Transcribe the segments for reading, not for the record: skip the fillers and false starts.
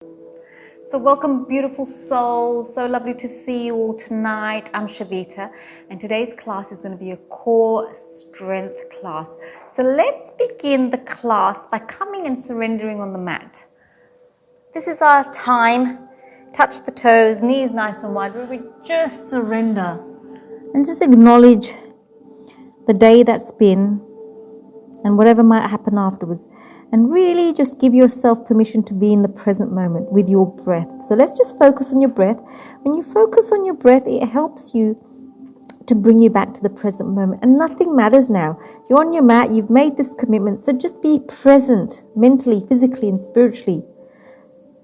So welcome, beautiful souls. So lovely to see you all tonight. I'm Shavita, and today's class is going to be a core strength class. So let's begin the class by coming and surrendering on the mat. This is our time. Touch the toes, knees nice and wide, where we just surrender and just acknowledge the day that's been and whatever might happen afterwards. And really just give yourself permission to be in the present moment with your breath. So let's just focus on your breath. When you focus on your breath, it helps you to bring you back to the present moment. And nothing matters now. You're on your mat, you've made this commitment. So just be present mentally, physically, and spiritually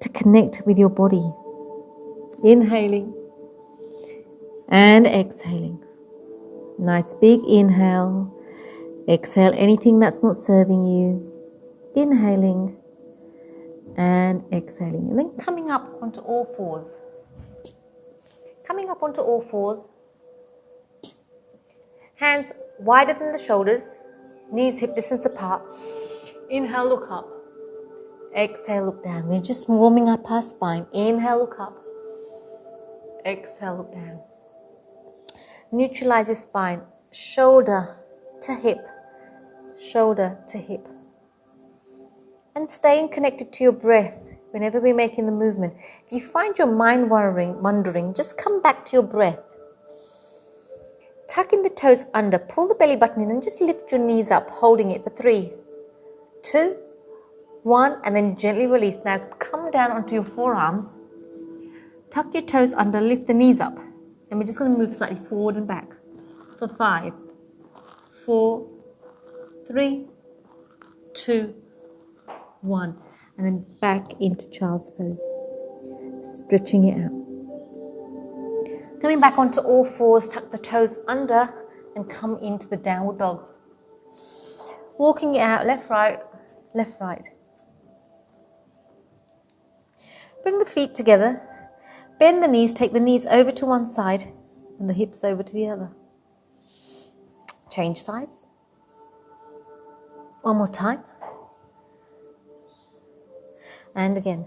to connect with your body. Inhaling and exhaling. Nice big inhale. Exhale anything that's not serving you. Inhaling and exhaling. And then coming up onto all fours. Coming up onto all fours. Hands wider than the shoulders. Knees hip distance apart. Inhale, look up. Exhale, look down. We're just warming up our spine. Inhale, look up. Exhale, look down. Neutralize your spine. Shoulder to hip. Shoulder to hip. And staying connected to your breath whenever we're making the movement. If you find your mind wandering, just come back to your breath. Tuck in the toes under, pull the belly button in and just lift your knees up, holding it for 3, 2, 1, and then gently release. Now come down onto your forearms, tuck your toes under, lift the knees up. And we're just going to move slightly forward and back for 5, 4, 3, 2, 1, and then back into child's pose, stretching it out. Coming back onto all fours, tuck the toes under and come into the downward dog. Walking it out, left, right, left, right. Bring the feet together, bend the knees, take the knees over to one side and the hips over to the other. Change sides. One more time. And again.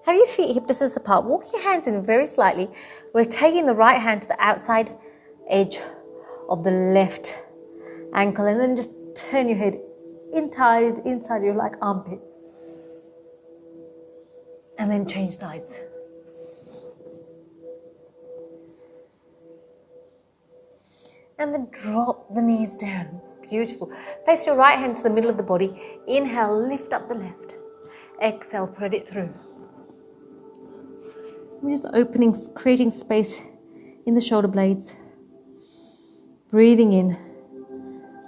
Have your feet hip distance apart. Walk your hands in very slightly. We're taking the right hand to the outside edge of the left ankle and then just turn your head inside your like armpit. And then change sides. And then drop the knees down. Beautiful. Place your right hand to the middle of the body. Inhale, lift up the left. Exhale, thread it through. We're just opening, creating space in the shoulder blades. Breathing in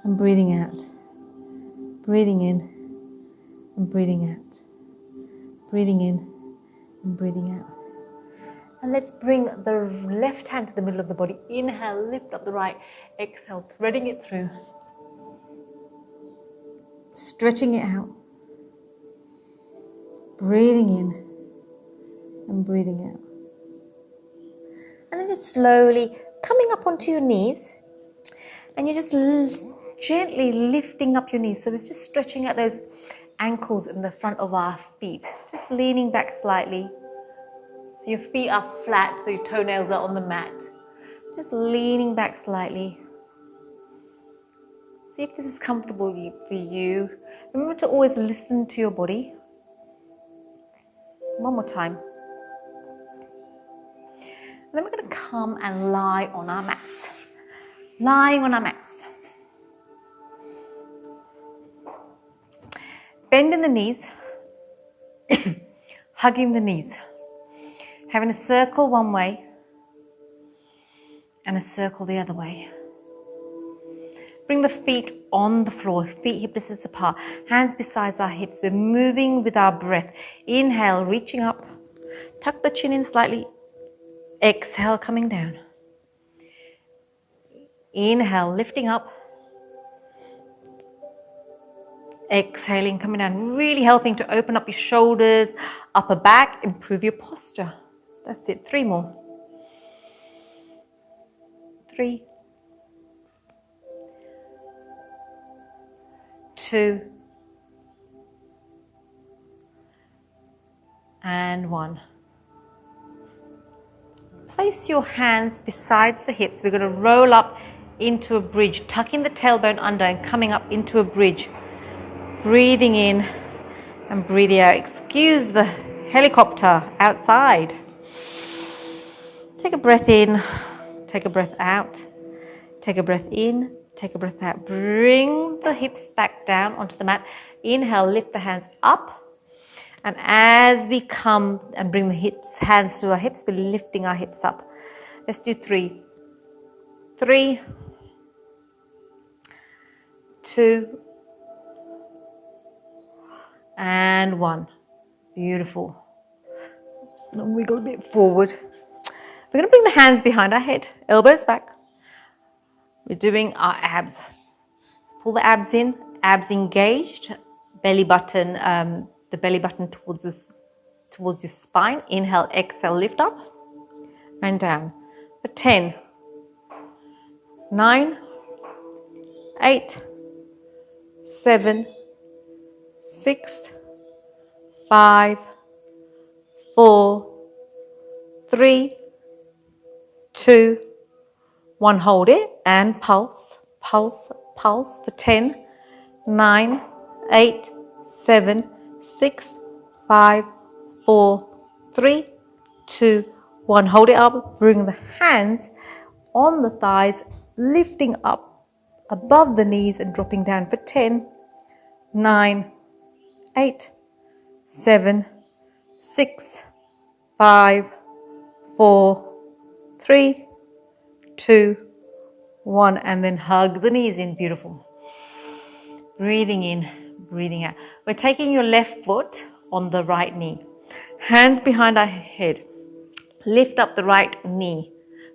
and breathing out. Breathing in and breathing out. Breathing in and breathing out. And let's bring the left hand to the middle of the body. Inhale, lift up the right. Exhale, threading it through. Stretching it out. Breathing in and breathing out. And then just slowly coming up onto your knees. And you're just gently lifting up your knees. So it's just stretching out those ankles in the front of our feet. Just leaning back slightly. So your feet are flat, so your toenails are on the mat. Just leaning back slightly. See if this is comfortable for you. Remember to always listen to your body. One more time. And then we're going to come and lie on our mats. Lying on our mats. Bending the knees. Hugging the knees. Having a circle one way and a circle the other way. Bring the feet on the floor, feet hip distance apart, hands beside our hips. We're moving with our breath. Inhale, reaching up. Tuck the chin in slightly. Exhale, coming down. Inhale, lifting up. Exhaling, coming down. Really helping to open up your shoulders, upper back, improve your posture. That's it. 3 more. 3, 2, and 1. Place your hands besides the hips. We're going to roll up into a bridge, tucking the tailbone under and coming up into a bridge. Breathing in and breathing out. Excuse the helicopter outside. Take a breath in, take a breath out. Take a breath in, take a breath out. Bring the hips back down onto the mat. Inhale, lift the hands up. And as we come and bring the hands to our hips, we're lifting our hips up. Let's do 3. 3, 2, and 1. Beautiful. Just going to wiggle a bit forward. We're going to bring the hands behind our head, elbows back. We're doing our abs. So pull the abs in, abs engaged, belly button, the belly button towards your spine. Inhale, exhale, lift up and down. For 10, 9, 8, 7, 6, 5, 4, 3, 2, 1. Hold it and pulse, pulse, pulse for 10, 9, 8, 7, 6, 5, 4, 3, 2, 1. Hold it up. Bring the hands on the thighs, lifting up above the knees and dropping down for 10, 9, 8, 7, 6, 5, 4, 3, 2, 1. And then hug the knees in. Beautiful. Breathing in, breathing out. We're taking your left foot on the right knee. Hand behind our head. Lift up the right knee,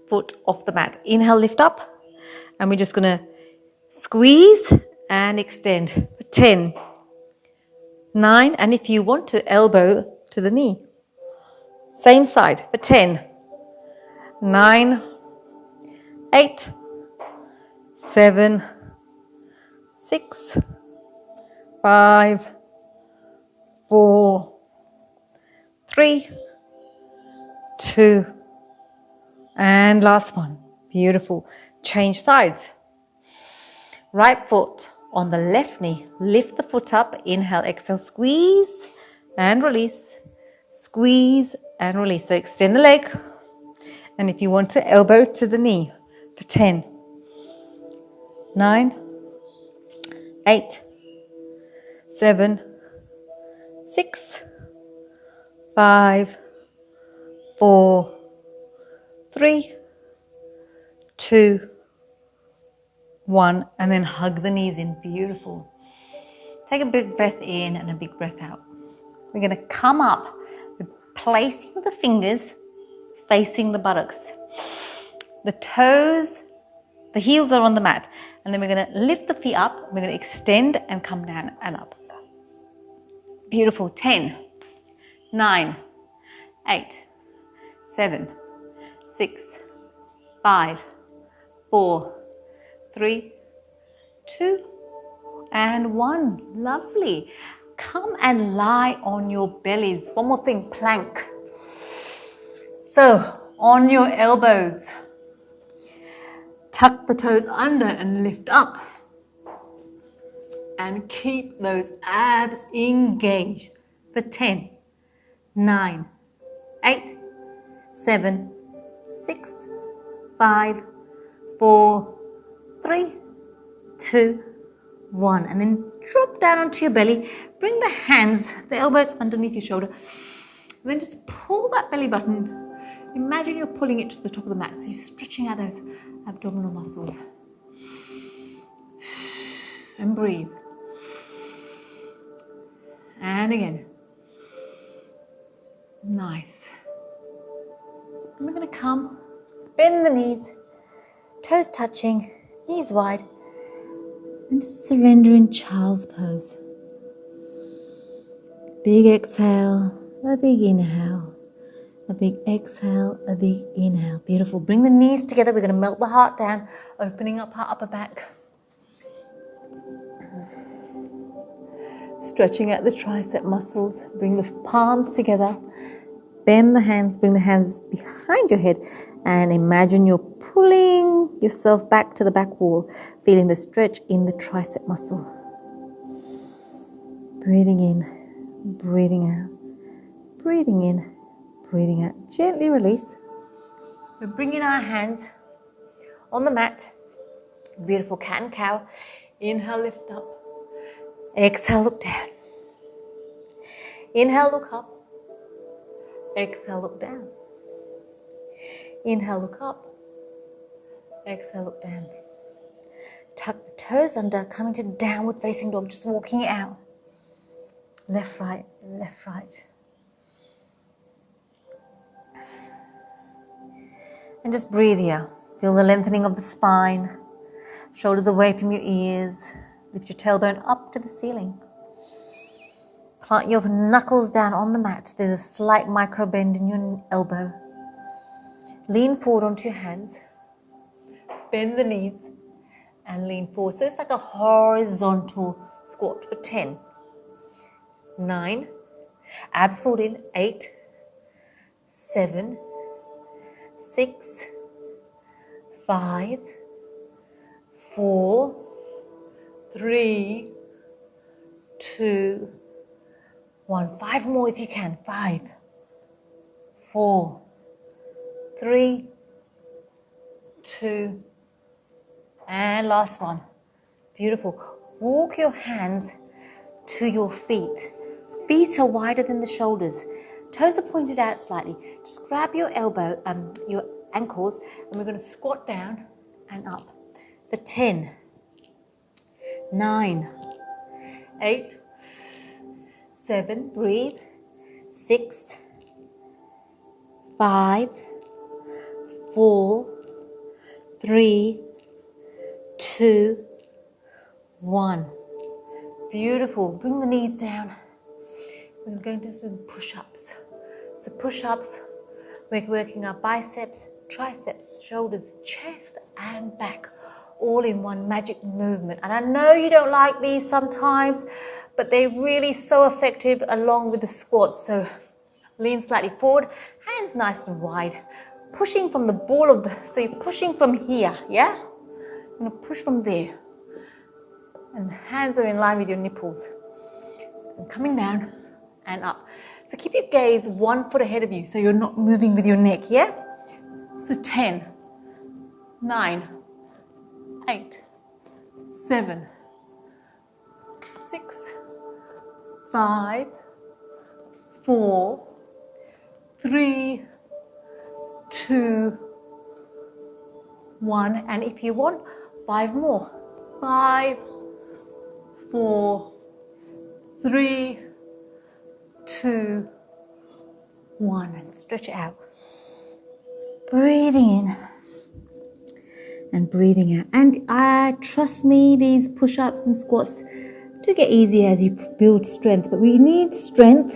foot off the mat. Inhale, lift up. And we're just going to squeeze and extend for 10, 9. And if you want to, elbow to the knee. Same side for 10, 9, 8, 7, 6, 5, 4, 3, 2, and last one. Beautiful. Change sides. Right foot on the left knee. Lift the foot up. Inhale, exhale, squeeze and release. Squeeze and release. So extend the leg. And if you want to, elbow to the knee for 10, 9, 8, 7, 6, 5, 4, 3, 2, 1. And then hug the knees in. Beautiful. Take a big breath in and a big breath out. We're going to come up, placing the fingers facing the buttocks. The toes, the heels are on the mat. And then we're going to lift the feet up. We're going to extend and come down and up. Beautiful. 10, 9, 8, 7, 6, 5, 4, 3, 2, and 1. Lovely. Come and lie on your bellies. One more thing, plank. So, on your elbows. Tuck the toes under and lift up. And keep those abs engaged for 10, 9, 8, 7, 6, 5, 4, 3, 2, 1. And then drop down onto your belly. Bring the hands, the elbows underneath your shoulder. And then just pull that belly button. Imagine you're pulling it to the top of the mat. So you're stretching out those abdominal muscles. And breathe. And again. Nice. And we're going to come, bend the knees, toes touching, knees wide, and just surrender in child's pose. Big exhale, a big inhale, a big exhale, a big inhale. Beautiful. Bring the knees together. We're going to melt the heart down, opening up our upper back. Stretching out the tricep muscles. Bring the palms together bend the hands, bring the hands behind your head, and imagine you're pulling yourself back to the back wall, feeling the stretch in the tricep muscle. Breathing in, breathing out, breathing in, breathing out. Gently release. We're bringing our hands on the mat. Beautiful cat and cow. Inhale, lift up. Exhale, look down. Inhale, look up. Exhale, look down. Inhale, look up. Exhale, look down. Tuck the toes under, coming to downward facing dog, just walking it out. Left, right, left, right. And just breathe here. Feel the lengthening of the spine. Shoulders away from your ears. Lift your tailbone up to the ceiling. Plant your knuckles down on the mat. There's a slight micro bend in your elbow. Lean forward onto your hands. Bend the knees and lean forward. So it's like a horizontal squat for 10. 9. Abs fold in. 8. 7. 6. 5. 4. 3. 2. 1. 5 more if you can. 5. 4. 3. 2. And last one. Beautiful. Walk your hands to your feet. Feet are wider than the shoulders. Toes are pointed out slightly. Just grab your elbow, your ankles, and we're going to squat down and up for 10, 9, 8, 7, breathe, 6, 5, 4, 3, 2, 1. Beautiful. Bring the knees down. We're going to do some push-ups. So push-ups, we're working our biceps, triceps, shoulders, chest and back, all in one magic movement. And I know you don't like these sometimes, but they're really so effective along with the squats. So lean slightly forward, hands nice and wide, pushing from the ball of the, so you're pushing from here, yeah? I'm going to push from there. And the hands are in line with your nipples. And coming down and up. So keep your gaze 1 foot ahead of you so you're not moving with your neck, yeah? So 10, 9, 8, 7, 6, 5, 4, 3, 2, 1. And if you want, 5 more. 5, 4, 3, 2, 1. And stretch it out. Breathing in and breathing out. And trust me, these push-ups and squats do get easier as you build strength. But we need strength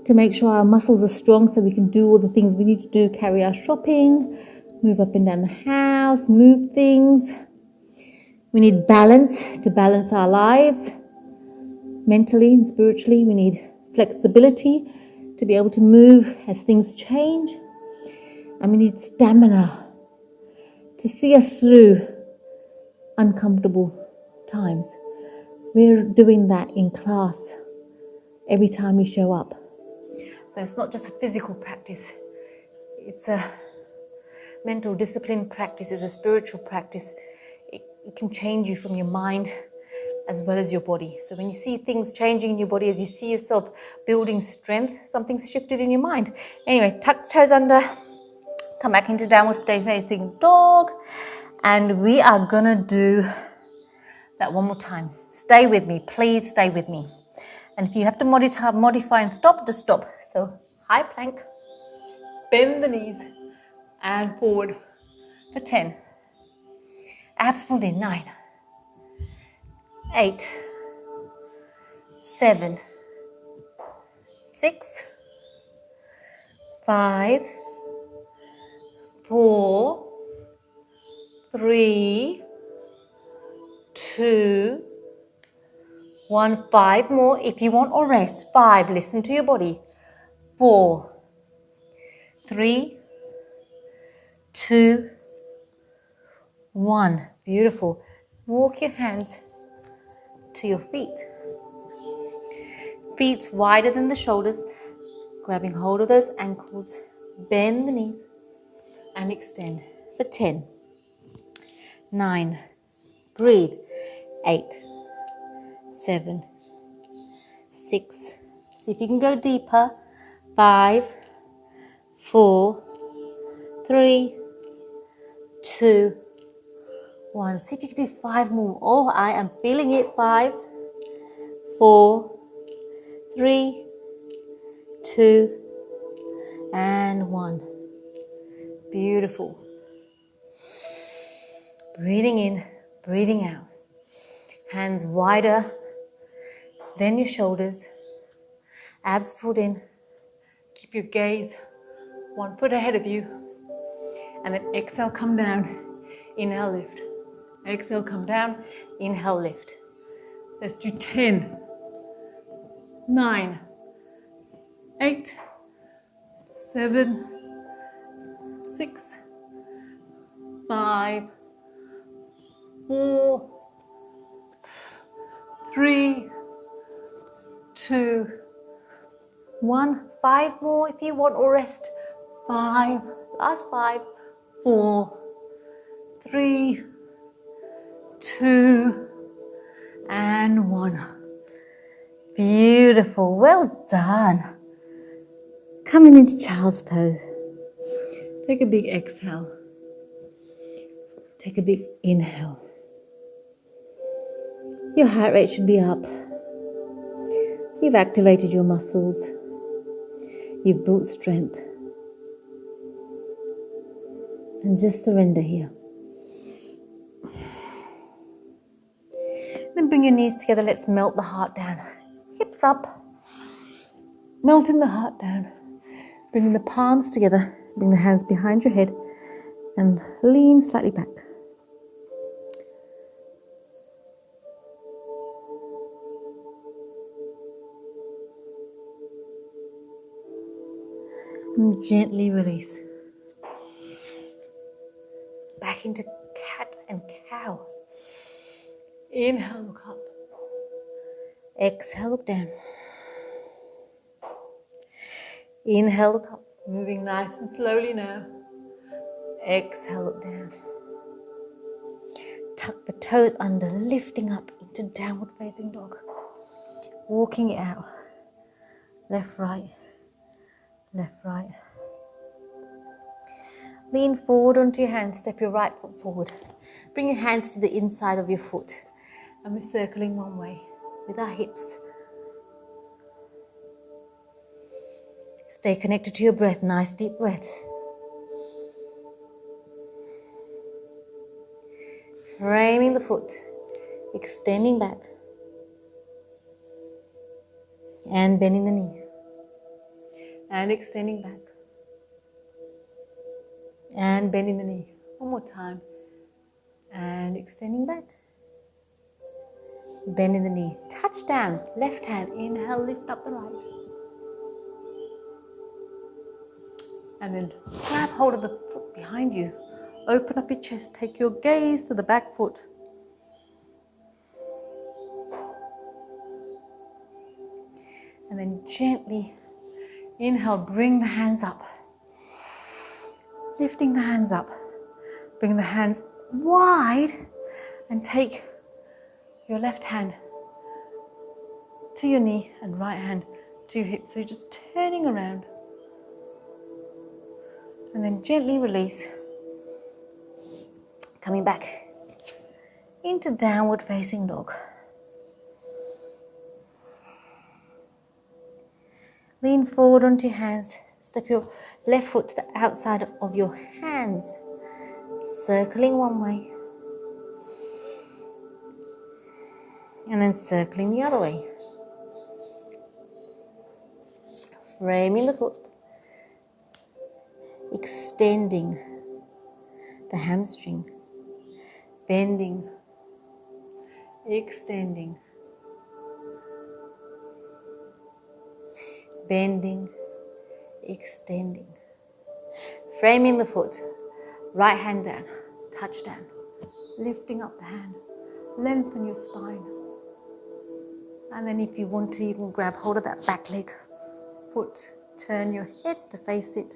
to make sure our muscles are strong so we can do all the things we need to do, carry our shopping, move up and down the house, move things. We need balance to balance our lives. Mentally and spiritually, we need flexibility to be able to move as things change. And we need stamina to see us through uncomfortable times. We're doing that in class every time we show up. So it's not just a physical practice. It's a mental discipline practice. It's a spiritual practice. It can change you from your mind as well as your body. So when you see things changing in your body, as you see yourself building strength, something's shifted in your mind. Anyway, tuck toes under, come back into downward facing dog, and we are gonna do that one more time. Stay with me, please stay with me. And if you have to modify and stop, just stop. So high plank, bend the knees, and forward for 10. Abs fold in, 9, 8, 7, 6, 5, 4, 3, 2, 1. 5 more if you want, or rest. 5, listen to your body. 4, 3, 2, 1. Beautiful. Walk your hands to your feet. Feet wider than the shoulders. Grabbing hold of those ankles. Bend the knees and extend for 10, 9, breathe, 8, 7, 6. See if you can go deeper. 5, 4, 3, 2, 1. See if you can do 5 more. Oh, I am feeling it. 5, 4, 3, 2, and 1. Beautiful. Breathing in, breathing out. Hands wider than your shoulders. Abs pulled in. Keep your gaze 1 foot ahead of you. And then exhale, come down. Inhale, lift. Exhale, come down. Inhale, lift. Let's do 10, 9, 8, 7, 6, 5, 4, 3, 2, 1. 5 more if you want, or rest. 5, last 5, 4, 3, 2, and 1. Beautiful. Well done. Coming into child's pose. Take a big exhale. Take a big inhale. Your heart rate should be up. You've activated your muscles. You've built strength. And just surrender here. Then bring your knees together. Let's melt the heart down. Hips up. Melting the heart down. Bringing the palms together. Bring the hands behind your head. And lean slightly back. And gently release. Back into cat and cow. Inhale, look up. Exhale, look down. Inhale, look up. Moving nice and slowly now. Exhale, look down. Tuck the toes under, lifting up into downward facing dog. Walking it out. Left, right. Left, right. Lean forward onto your hands. Step your right foot forward. Bring your hands to the inside of your foot. And we're circling one way with our hips. Stay connected to your breath. Nice deep breaths. Framing the foot. Extending back. And bending the knee. And extending back. And bending the knee. One more time. And extending back. Bending the knee. Touch down. Left hand. Inhale, lift up the right. And then grab hold of the foot behind you. Open up your chest. Take your gaze to the back foot. And then gently inhale, bring the hands up. Lifting the hands up. Bring the hands wide and take your left hand to your knee and right hand to your hip. So you're just turning around. And then gently release. Coming back into downward facing dog. Lean forward onto your hands. Step your left foot to the outside of your hands. Circling one way. And then circling the other way. Framing the foot. Extending the hamstring. Bending. Extending. Bending. extending. Framing the foot, right hand down, touch down, lifting up the hand, lengthen your spine. And then if you want to, you can grab hold of that back leg, foot, turn your head to face it,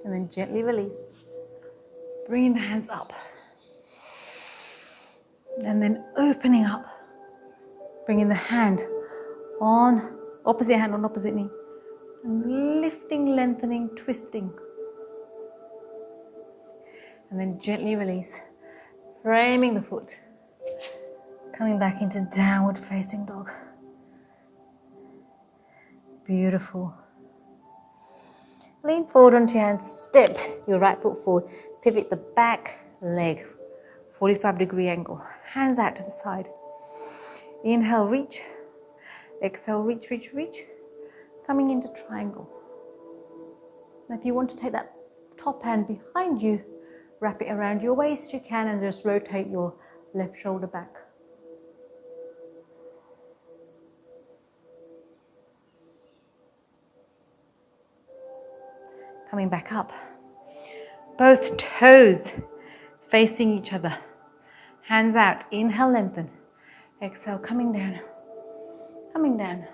and then gently release. Bringing the hands up, and then opening up, bringing the hand on, opposite hand on opposite knee, and lifting, lengthening, twisting. And then gently release, framing the foot, coming back into downward facing dog. Beautiful. Lean forward onto your hands, step your right foot forward, pivot the back leg, 45-degree angle, hands out to the side. Inhale, reach. Exhale, reach, reach, reach. Coming into triangle. Now if you want to take that top hand behind you, wrap it around your waist, you can, and just rotate your left shoulder back. Coming back up. Both toes facing each other. Hands out. Inhale, lengthen. Exhale, coming down. Coming down.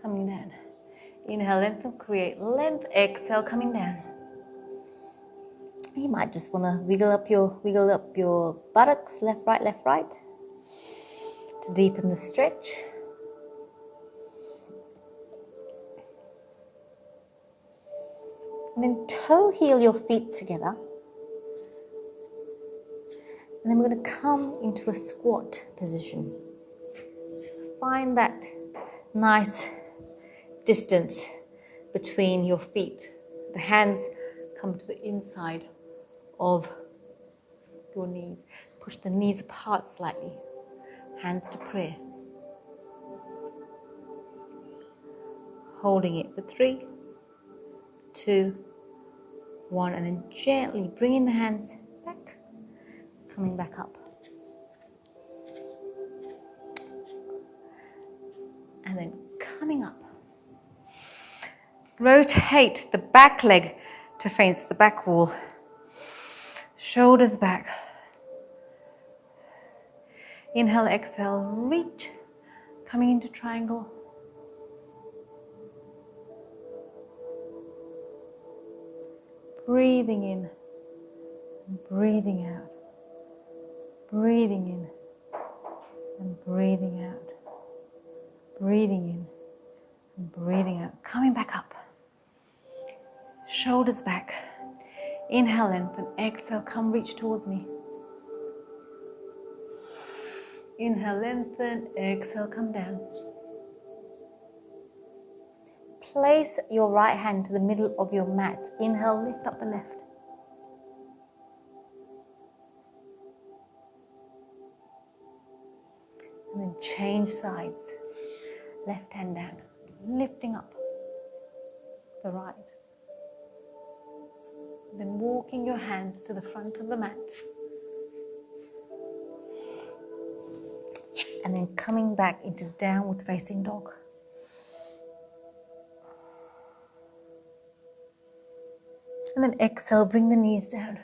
Coming down. Inhale, lengthen, create length. Exhale, coming down. You might just want to wiggle up your buttocks, left, right, to deepen the stretch. And then toe heel your feet together. And then we're going to come into a squat position. So find that nice distance between your feet. The hands come to the inside of your knees. Push the knees apart slightly. Hands to prayer. Holding it for 3, 2, 1, and then gently bringing the hands back, coming back up. And then coming up. Rotate the back leg to face the back wall. Shoulders back. Inhale, exhale, reach. Coming into triangle. Breathing in and breathing out. Breathing in and breathing out. Breathing in and breathing out. Coming back up. Shoulders back. Inhale, lengthen. Exhale, come reach towards me. Inhale, lengthen. Exhale, come down. Place your right hand to the middle of your mat. Inhale, lift up the left. And then change sides. Left hand down, lifting up the right. Then walking your hands to the front of the mat. And then coming back into downward facing dog. And then exhale, bring the knees down.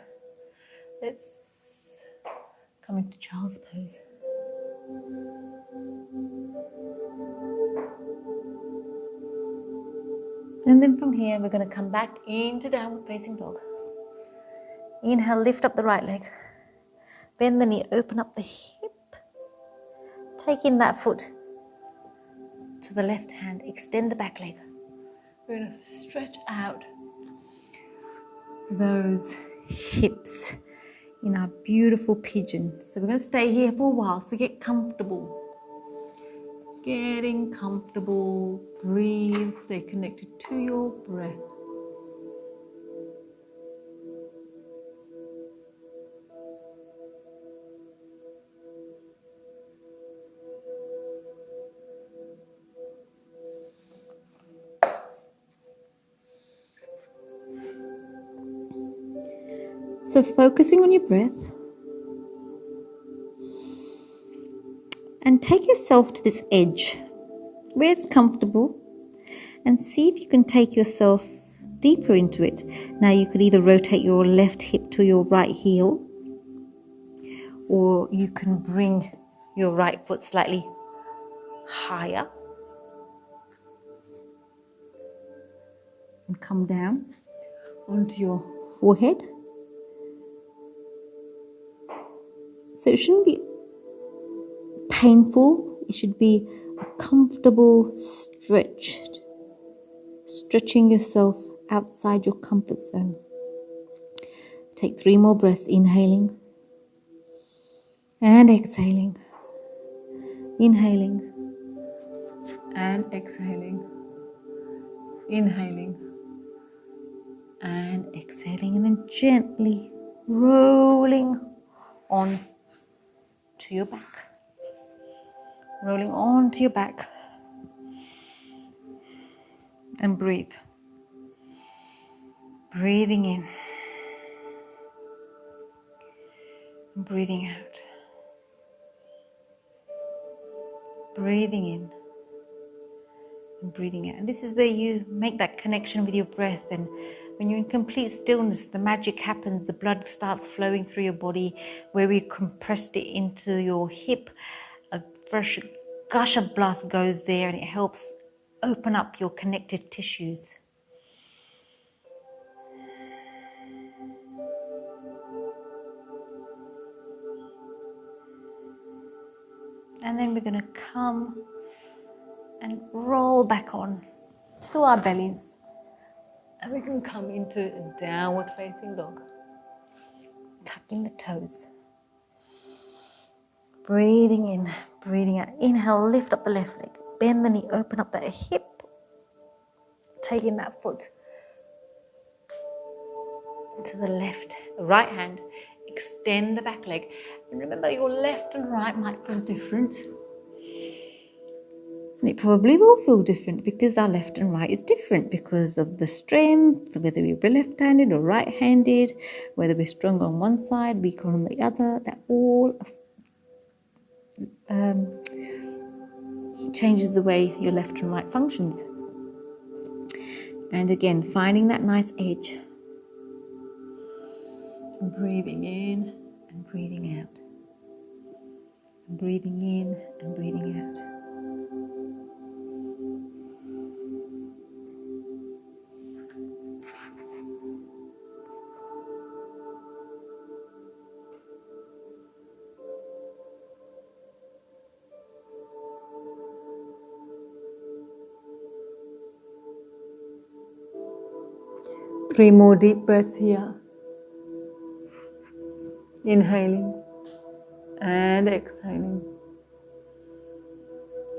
Let's come into child's pose. And then from here, we're going to come back into downward facing dog. Inhale, lift up the right leg. Bend the knee, open up the hip. Take in that foot to the left hand. Extend the back leg. We're going to stretch out those hips in our beautiful pigeon. So we're going to stay here for a while. So get comfortable. Getting comfortable. Breathe. Stay connected to your breath. So focusing on your breath, and take yourself to this edge where it's comfortable, and see if you can take yourself deeper into it. Now you could either rotate your left hip to your right heel, or you can bring your right foot slightly higher and come down onto your forehead. So it shouldn't be painful, it should be a comfortable stretch, stretching yourself outside your comfort zone. Take 3 more breaths, inhaling and exhaling, inhaling and exhaling, inhaling and exhaling, and then gently rolling on to your back. Rolling onto your back, and breathe. Breathing in, and breathing out. Breathing in and breathing out. And this is where you make that connection with your breath, and when you're in complete stillness, the magic happens. The blood starts flowing through your body. Where we compressed it into your hip, a fresh gush of blood goes there, and it helps open up your connective tissues. And then we're going to come and roll back on to our bellies. And we can come into a downward facing dog. Tucking the toes. Breathing in, breathing out. Inhale, lift up the left leg. Bend the knee, open up that hip. Taking that foot to the left, right hand. Extend the back leg. And remember, your left and right might feel different. And it probably will feel different because our left and right is different because of the strength, whether we're left-handed or right-handed, whether we're stronger on one side, weaker on the other. That all changes the way your left and right functions. And again, finding that nice edge. Breathing in and breathing out. Breathing in and breathing out. 3 more deep breaths here. Inhaling and exhaling.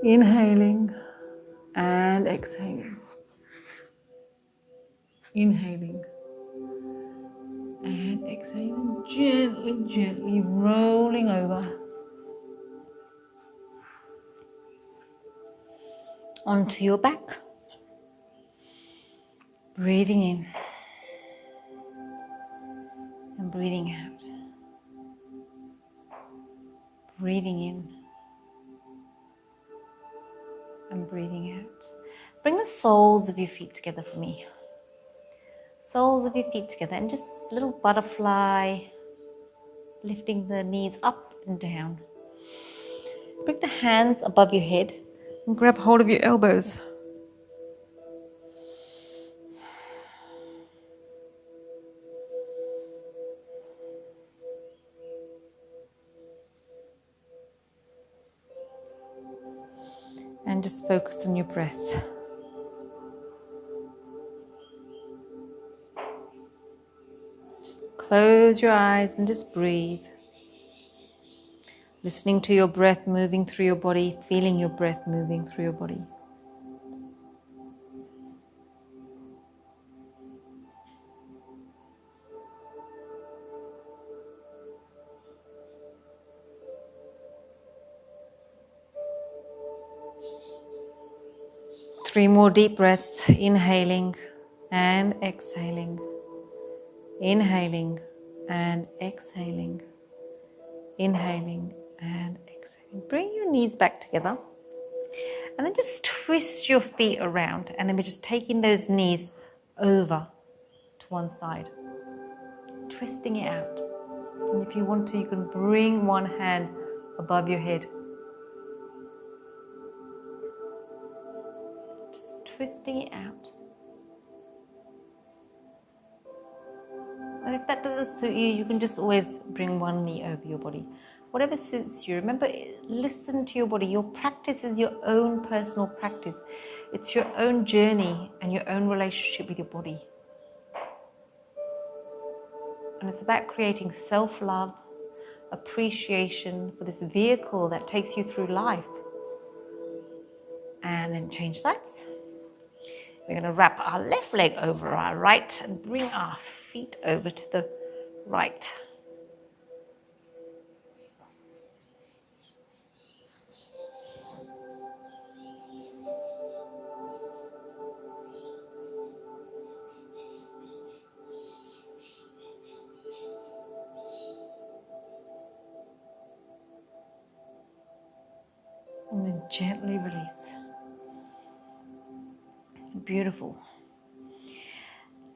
Inhaling and exhaling. Inhaling and exhaling. Gently, gently rolling over onto your back. Breathing in and breathing out. Breathing in and breathing out. Bring the soles of your feet together for me. Soles of your feet together, and just a little butterfly, lifting the knees up and down. Bring the hands above your head and grab hold of your elbows. And just focus on your breath. Just close your eyes and just breathe. Listening to your breath moving through your body, feeling your breath moving through your body. Three more deep breaths, inhaling and exhaling. Inhaling and exhaling. Inhaling and exhaling. Bring your knees back together And then just twist your feet around, and then we're just taking those knees over to one side, twisting it out. And if you want to, you can bring one hand above your head. Just twisting it out. And if that doesn't suit you, you can just always bring one knee over your body. Whatever suits you. Remember, listen to your body. Your practice is your own personal practice. It's your own journey and your own relationship with your body. And it's about creating self-love, appreciation for this vehicle that takes you through life. And then change sides. We're going to wrap our left leg over our right and bring our feet over to the right. And then gently release. Beautiful.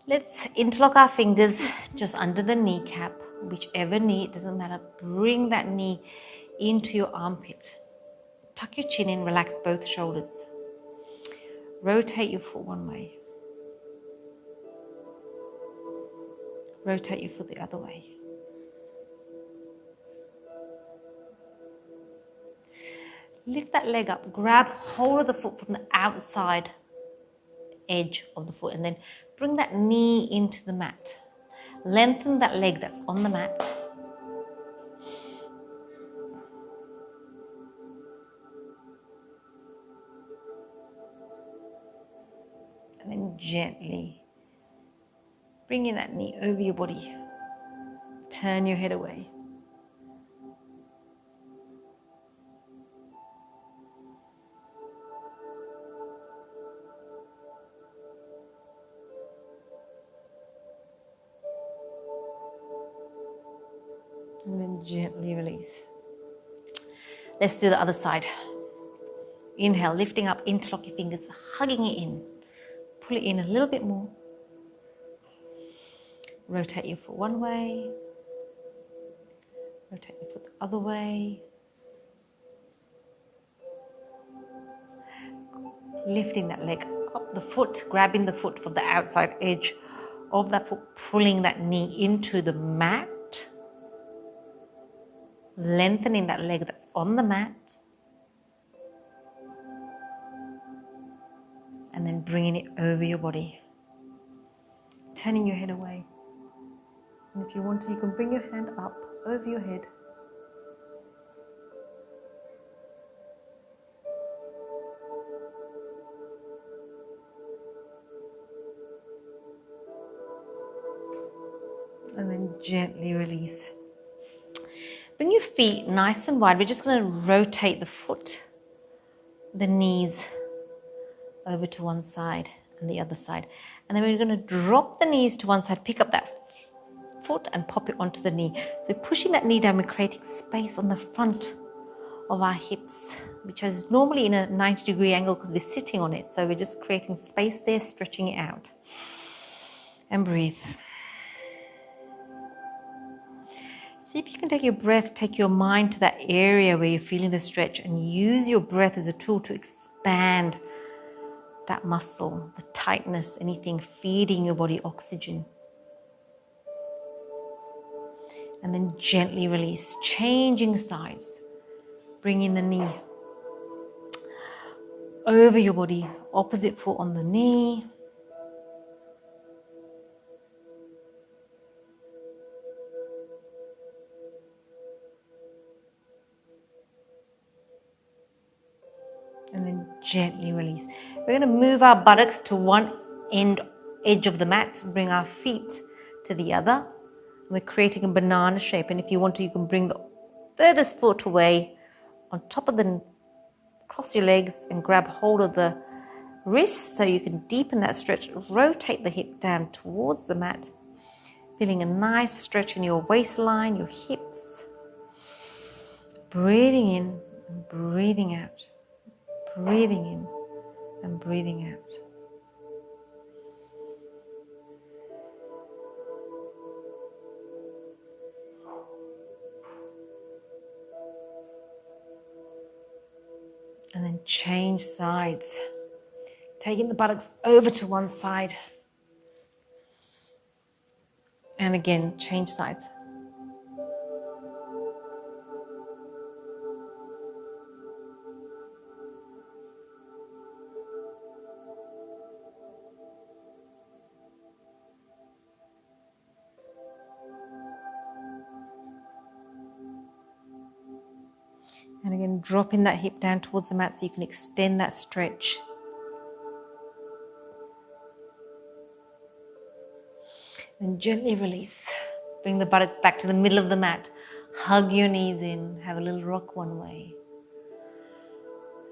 Let's interlock our fingers just under the kneecap, whichever knee, it doesn't matter. Bring that knee into your armpit. Tuck your chin in, relax both shoulders. Rotate your foot one way. Rotate your foot the other way. Lift that leg up, grab hold of the foot from the outside edge of the foot, and then bring that knee into the mat. Lengthen that leg that's on the mat. And then gently bringing that knee over your body. Turn your head away. And then gently release. Let's do the other side. Inhale, lifting up, interlock your fingers, hugging it in. Pull it in a little bit more. Rotate your foot one way. Rotate your foot the other way. Lifting that leg up the foot, grabbing the foot from the outside edge of that foot, pulling that knee into the mat. Lengthening that leg that's on the mat. And then bringing it over your body. Turning your head away. And if you want to, you can bring your hand up over your head. And then gently release. Bring your feet nice and wide. We're just going to rotate the foot, the knees over to one side and the other side. And then we're going to drop the knees to one side, pick up that foot and pop it onto the knee. So pushing that knee down, we're creating space on the front of our hips, which is normally in a 90-degree angle because we're sitting on it. So we're just creating space there, stretching it out. And breathe. See if you can take your breath, take your mind to that area where you're feeling the stretch and use your breath as a tool to expand that muscle, the tightness, anything feeding your body oxygen. And then gently release, changing sides. Bringing the knee over your body, opposite foot on the knee. And then gently release. We're going to move our buttocks to one edge of the mat, bring our feet to the other. We're creating a banana shape, and if you want to, you can bring the furthest foot away on top of cross your legs and grab hold of the wrists so you can deepen that stretch. Rotate the hip down towards the mat, feeling a nice stretch in your waistline, your hips. Breathing in and breathing out. Breathing in and breathing out. And then change sides. Taking the buttocks over to one side. And again, change sides. And again, dropping that hip down towards the mat so you can extend that stretch. Then gently release. Bring the buttocks back to the middle of the mat. Hug your knees in. Have a little rock one way.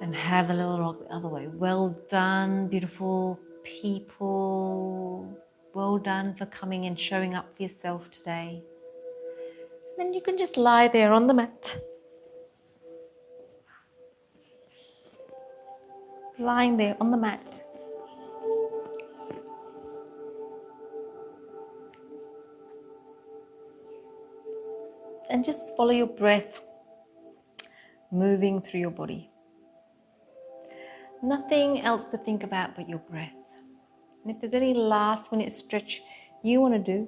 And have a little rock the other way. Well done, beautiful people. Well done for coming and showing up for yourself today. Then you can just lie there on the mat. Lying there on the mat. And just follow your breath moving through your body. Nothing else to think about but your breath. And if there's any last minute stretch you want to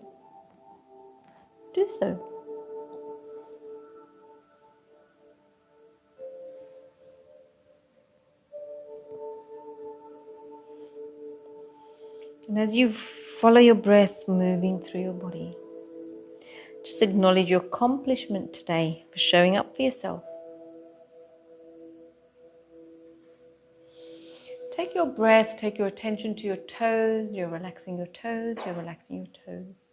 do so. And as you follow your breath moving through your body, just acknowledge your accomplishment today for showing up for yourself. Take your breath, take your attention to your toes. You're relaxing your toes, you're relaxing your toes.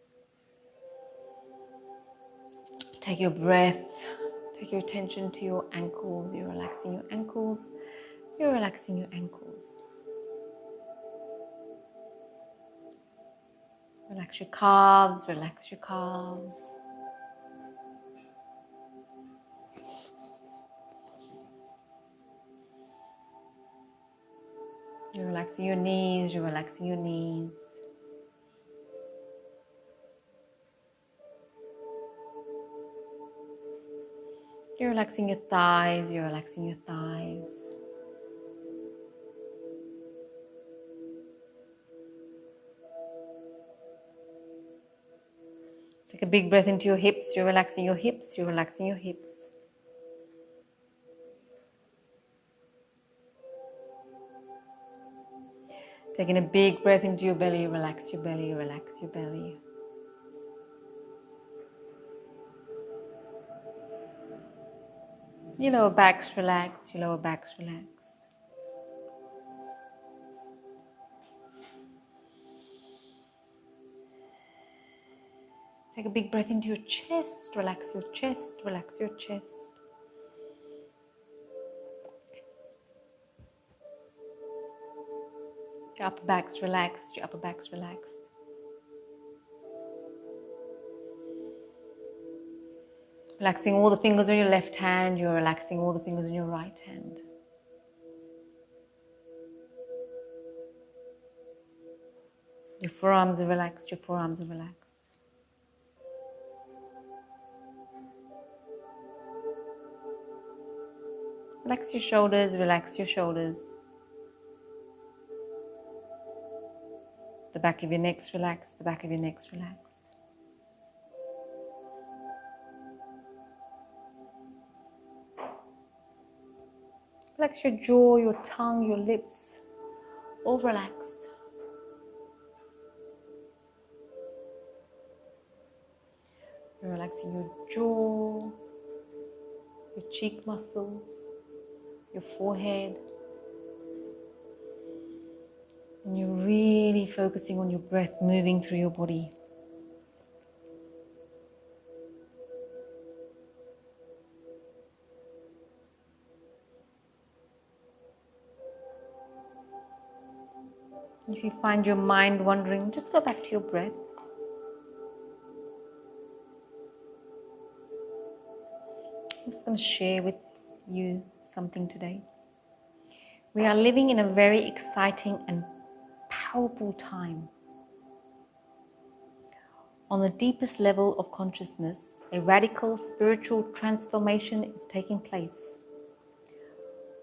Take your breath, take your attention to your ankles. You're relaxing your ankles, you're relaxing your ankles. Relax your calves, relax your calves. You're relaxing your knees, you're relaxing your knees. You're relaxing your thighs, you're relaxing your thighs. Take a big breath into your hips, you're relaxing your hips, you're relaxing your hips. Taking a big breath into your belly, relax your belly, relax your belly. Your lower back's relaxed, your lower back's relaxed. Take a big breath into your chest, relax your chest, relax your chest. Your upper back's relaxed, your upper back's relaxed. Relaxing all the fingers on your left hand, you're relaxing all the fingers on your right hand. Your forearms are relaxed, your forearms are relaxed. Relax your shoulders, relax your shoulders. The back of your neck's relaxed, the back of your neck's relaxed. Relax your jaw, your tongue, your lips, all relaxed. You're relaxing your jaw, your cheek muscles, your forehead. And you're really focusing on your breath moving through your body. If you find your mind wandering, just go back to your breath. I'm just going to share with you something today. We are living in a very exciting and powerful time. On the deepest level of consciousness, a radical spiritual transformation is taking place.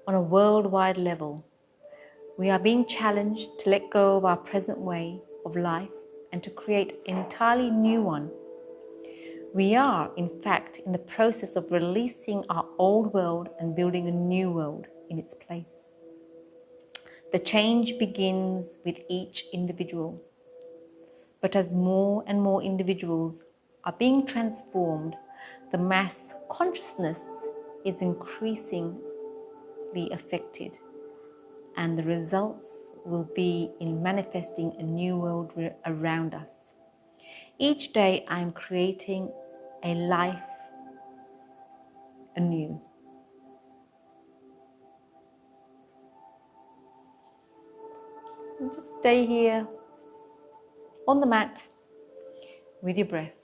On a worldwide level, we are being challenged to let go of our present way of life and to create an entirely new one. We are, in fact, in the process of releasing our old world and building a new world in its place. The change begins with each individual. But as more and more individuals are being transformed, the mass consciousness is increasingly affected, and the results will be in manifesting a new world around us. Each day I am creating a life anew. And just stay here on the mat with your breath.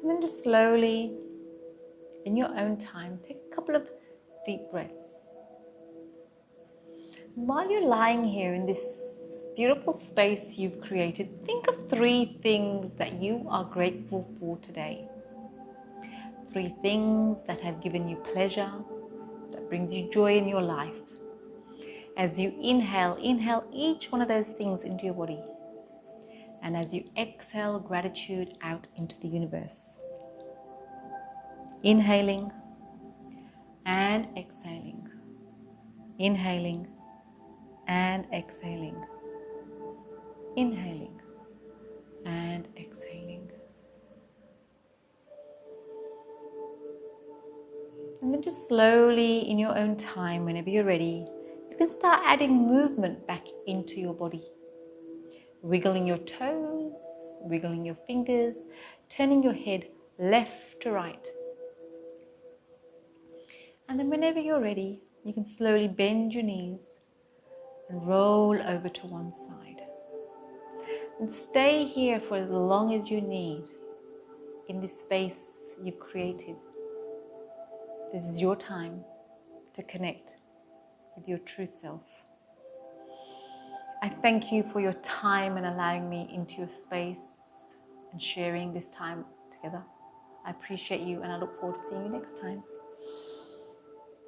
And then just slowly, in your own time, take a couple of deep breaths. And while you're lying here in this beautiful space you've created, think of 3 things that you are grateful for today. 3 things that have given you pleasure, that brings you joy in your life. As you inhale each one of those things into your body. And as you exhale gratitude out into the universe. Inhaling and exhaling. Inhaling and exhaling. Inhaling and exhaling. And then just slowly, in your own time, whenever you're ready, you can start adding movement back into your body. Wiggling your toes, wiggling your fingers, turning your head left to right. And then whenever you're ready, you can slowly bend your knees and roll over to one side. And stay here for as long as you need in this space you've created. This is your time to connect with your true self. I thank you for your time and allowing me into your space and sharing this time together. I appreciate you and I look forward to seeing you next time.